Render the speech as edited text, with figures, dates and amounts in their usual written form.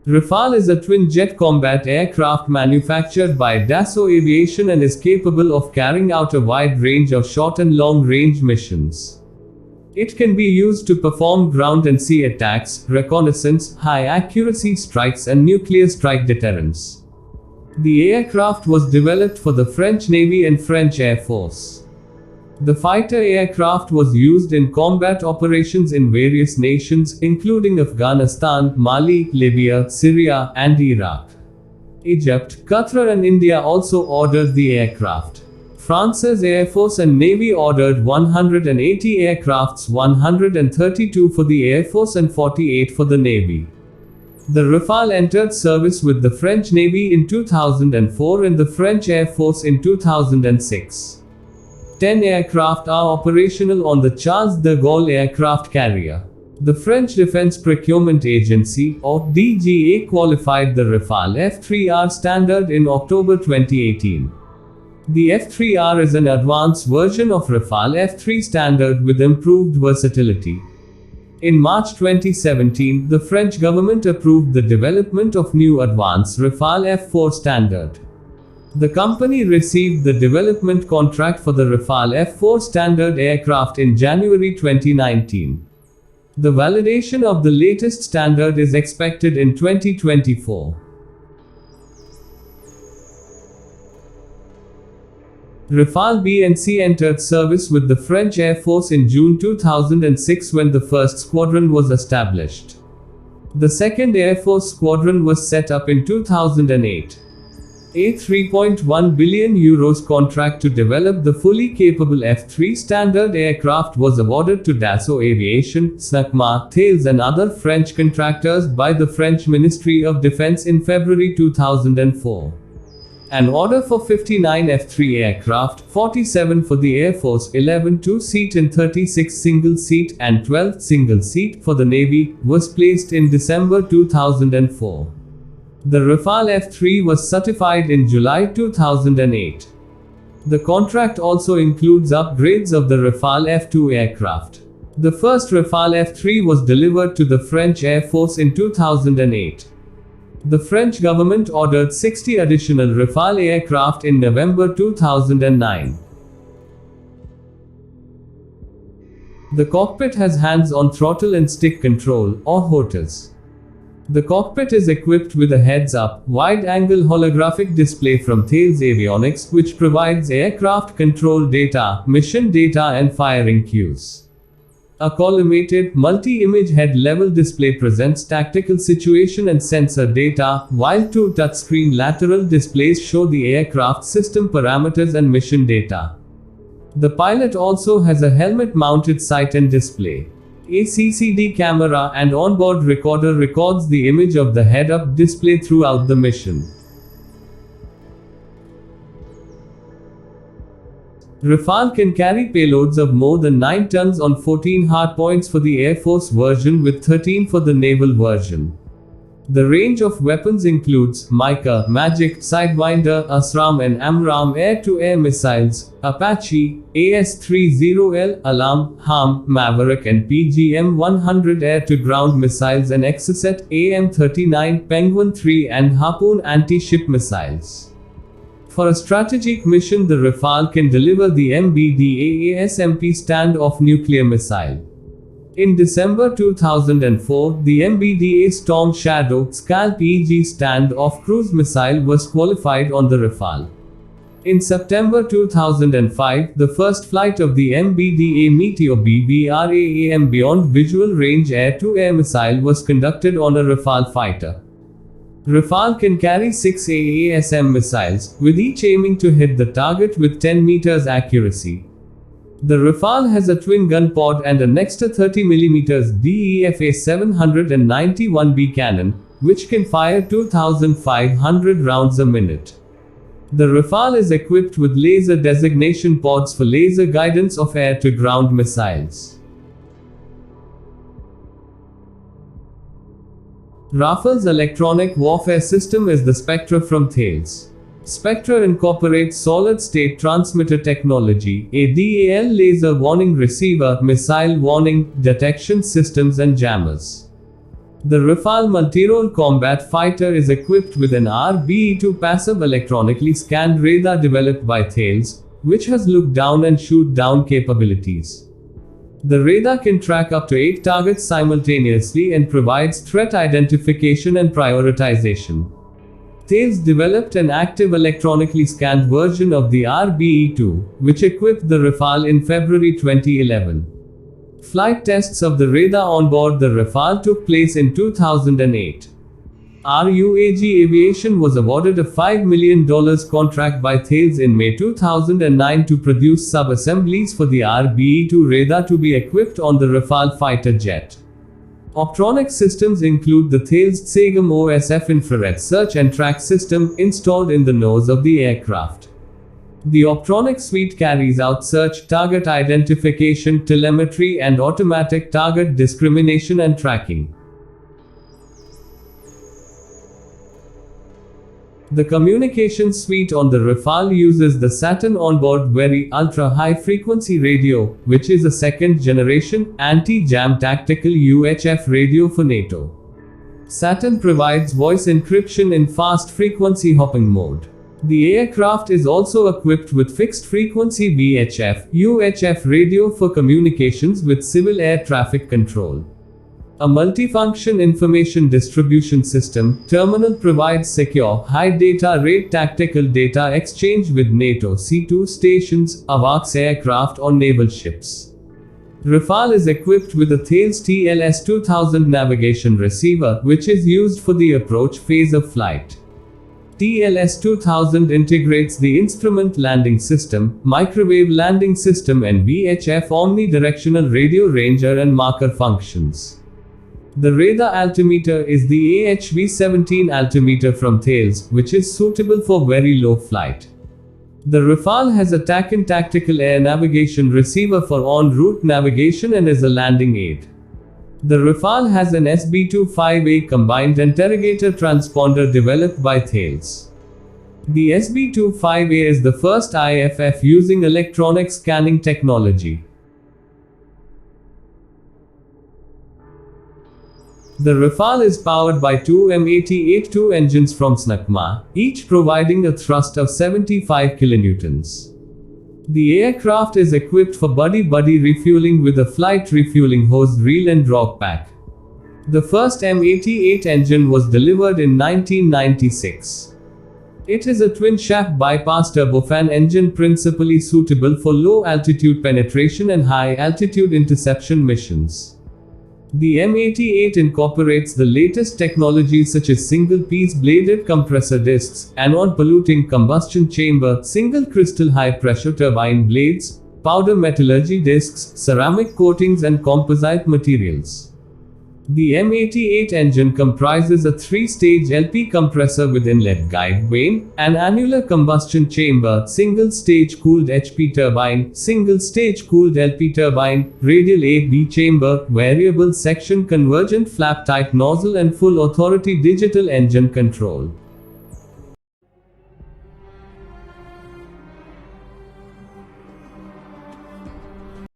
Rafale is a twin-jet combat aircraft manufactured by Dassault Aviation and is capable of carrying out a wide range of short and long-range missions. It can be used to perform ground and sea attacks, reconnaissance, high-accuracy strikes and nuclear strike deterrence. The aircraft was developed for the French Navy and French Air Force. The fighter aircraft was used in combat operations in various nations, including Afghanistan, Mali, Libya, Syria, and Iraq. Egypt, Qatar and India also ordered the aircraft. France's Air Force and Navy ordered 180 aircrafts, 132 for the Air Force and 48 for the Navy. The Rafale entered service with the French Navy in 2004 and the French Air Force in 2006. 10 aircraft are operational on the Charles de Gaulle aircraft carrier. The French Defense Procurement Agency, or DGA, qualified the Rafale F3R standard in October 2018. The F3R is an advanced version of Rafale F3 standard with improved versatility. In March 2017, the French government approved the development of new advanced Rafale F4 standard. The company received the development contract for the Rafale F4 standard aircraft in January 2019. The validation of the latest standard is expected in 2024. Rafale B and C entered service with the French Air Force in June 2006 when the first squadron was established. The second Air Force squadron was set up in 2008. A €3.1 billion contract to develop the fully capable F3 standard aircraft was awarded to Dassault Aviation, SACMA, Thales and other French contractors by the French Ministry of Defense in February 2004. An order for 59 F3 aircraft, 47 for the Air Force, 11 two-seat and 36 single-seat, and 12 single-seat for the Navy, was placed in December 2004. The Rafale F3 was certified in July 2008. The contract also includes upgrades of the Rafale F2 aircraft. The first Rafale F3 was delivered to the French Air Force in 2008. The French government ordered 60 additional Rafale aircraft in November 2009. The cockpit has hands-on throttle and stick control, or HOTAS. The cockpit is equipped with a heads-up, wide-angle holographic display from Thales Avionics, which provides aircraft control data, mission data and firing cues. A collimated, multi-image head-level display presents tactical situation and sensor data, while two touchscreen lateral displays show the aircraft system parameters and mission data. The pilot also has a helmet-mounted sight and display. A CCD camera and onboard recorder records the image of the head-up display throughout the mission. Rafale can carry payloads of more than 9 tons on 14 hardpoints for the Air Force version with 13 for the Naval version. The range of weapons includes Mica, Magic, Sidewinder, ASRAAM and AMRAAM air-to-air missiles, Apache, AS-30L, Alarm, HARM, Maverick and PGM-100 air-to-ground missiles and Exocet, AIM-39, Penguin 3 and Harpoon anti-ship missiles. For a strategic mission, the Rafale can deliver the MBDA ASMP standoff nuclear missile. In December 2004, the MBDA Storm Shadow Scalp EG standoff cruise missile was qualified on the Rafale. In September 2005, the first flight of the MBDA Meteor BVRAAM Beyond Visual Range air-to-air missile was conducted on a Rafale fighter. Rafale can carry 6 AASM missiles, with each aiming to hit the target with 10 meters accuracy. The Rafale has a twin-gun pod and a Nexter 30mm DEFA 791B cannon, which can fire 2,500 rounds a minute. The Rafale is equipped with laser designation pods for laser guidance of air-to-ground missiles. Rafale's electronic warfare system is the Spectre from Thales. Spectre incorporates solid-state transmitter technology, a DAL laser warning receiver, missile warning, detection systems and jammers. The Rafale multirole combat fighter is equipped with an RBE-2 passive electronically scanned radar developed by Thales, which has look down and shoot down capabilities. The radar can track up to 8 targets simultaneously and provides threat identification and prioritization. Thales developed an active electronically scanned version of the RBE-2, which equipped the Rafale in February 2011. Flight tests of the radar on board the Rafale took place in 2008. RUAG Aviation was awarded a $5 million contract by Thales in May 2009 to produce sub-assemblies for the RBE-2 radar to be equipped on the Rafale fighter jet. Optronics systems include the Thales Tsegam OSF infrared search and track system installed in the nose of the aircraft. The Optronics suite carries out search, target identification, telemetry, and automatic target discrimination and tracking. The communication suite on the Rafale uses the Saturn onboard Very Ultra High Frequency Radio, which is a second-generation, anti-jam tactical UHF radio for NATO. Saturn provides voice encryption in fast frequency hopping mode. The aircraft is also equipped with fixed-frequency VHF, UHF radio for communications with civil air traffic control. A multifunction information distribution system terminal provides secure, high data rate tactical data exchange with NATO C2 stations, AWACS aircraft or naval ships. Rafale is equipped with a Thales TLS-2000 navigation receiver, which is used for the approach phase of flight. TLS-2000 integrates the instrument landing system, microwave landing system and VHF omnidirectional radio ranger and marker functions. The radar altimeter is the AHV-17 altimeter from Thales, which is suitable for very low flight. The Rafale has a TACAN tactical air navigation receiver for en route navigation and is a landing aid. The Rafale has an SB25A combined interrogator transponder developed by Thales. The SB25A is the first IFF using electronic scanning technology. The Rafale is powered by two M88-2 engines from SNACMA, each providing a thrust of 75 kilonewtons. The aircraft is equipped for buddy-buddy refueling with a flight refueling hose reel and drop pack. The first M88 engine was delivered in 1996. It is a twin-shaft bypass turbofan engine principally suitable for low-altitude penetration and high-altitude interception missions. The M88 incorporates the latest technologies such as single-piece bladed compressor discs, a non-polluting combustion chamber, single-crystal high-pressure turbine blades, powder metallurgy discs, ceramic coatings and composite materials. The M88 engine comprises a 3-stage LP compressor with inlet guide vane, an annular combustion chamber, single-stage cooled HP turbine, single-stage cooled LP turbine, radial AB chamber, variable section convergent flap-type nozzle and full authority digital engine control.